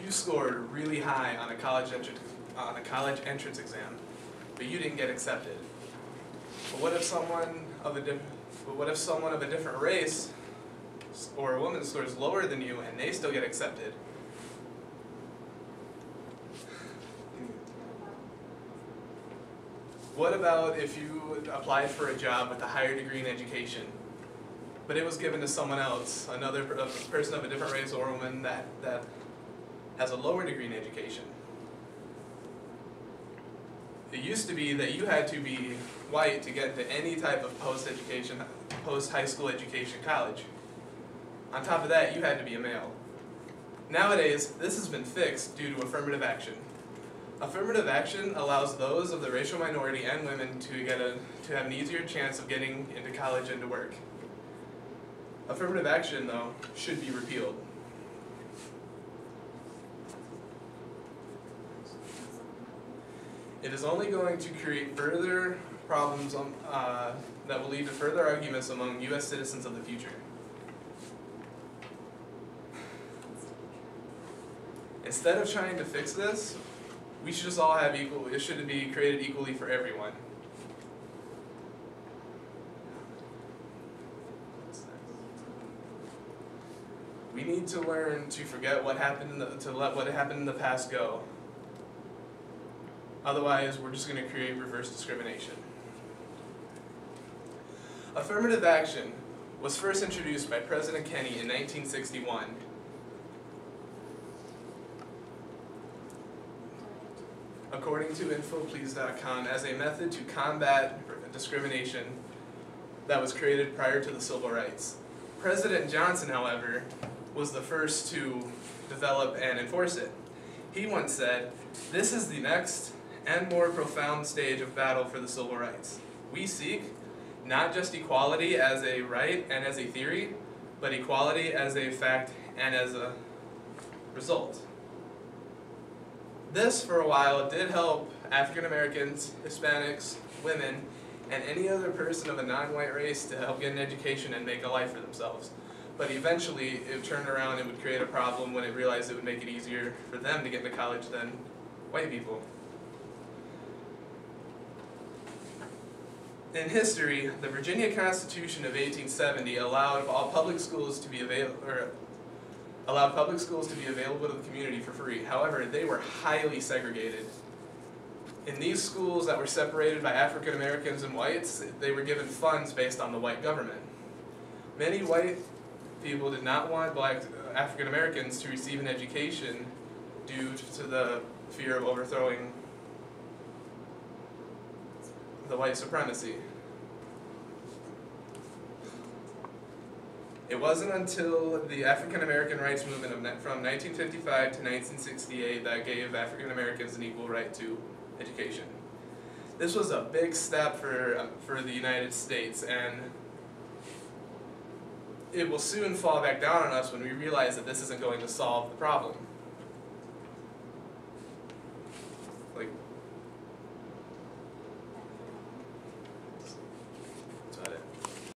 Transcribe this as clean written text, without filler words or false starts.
you scored really high on a college entrance exam, but you didn't get accepted? But what if someone of a different race or a woman scores lower than you and they still get accepted? What about if you applied for a job with a higher degree in education, but it was given to someone else, another person of a different race or woman that has a lower degree in education? It used to be that you had to be white to get into any type of post-high school education college. On top of that, you had to be a male. Nowadays, this has been fixed due to affirmative action. Affirmative action allows those of the racial minority and women to have an easier chance of getting into college and to work. Affirmative action, though, should be repealed. It is only going to create further problems that will lead to further arguments among U.S. citizens of the future. Instead of trying to fix this, we should just all have equal, it should be created equally for everyone. We need to learn to forget what happened to let what happened in the past go. Otherwise, we're just going to create reverse discrimination. Affirmative action was first introduced by President Kennedy in 1961. According to infoplease.com, as a method to combat discrimination that was created prior to the civil rights. President Johnson, however, was the first to develop and enforce it. He once said, "This is the next and more profound stage of battle for the civil rights. We seek not just equality as a right and as a theory, but equality as a fact and as a result." This, for a while, did help African Americans, Hispanics, women, and any other person of a non-white race to help get an education and make a life for themselves. But eventually, it turned around and would create a problem when it realized it would make it easier for them to get into college than white people. In history, the Virginia Constitution of 1870 allowed public schools to be available to the community for free. However, they were highly segregated. In these schools that were separated by African Americans and whites, they were given funds based on the white government. Many white people did not want African Americans to receive an education due to the fear of overthrowing the white supremacy. It wasn't until the African American rights movement from 1955 to 1968 that gave African Americans an equal right to education. This was a big step for the United States, and it will soon fall back down on us when we realize that this isn't going to solve the problem.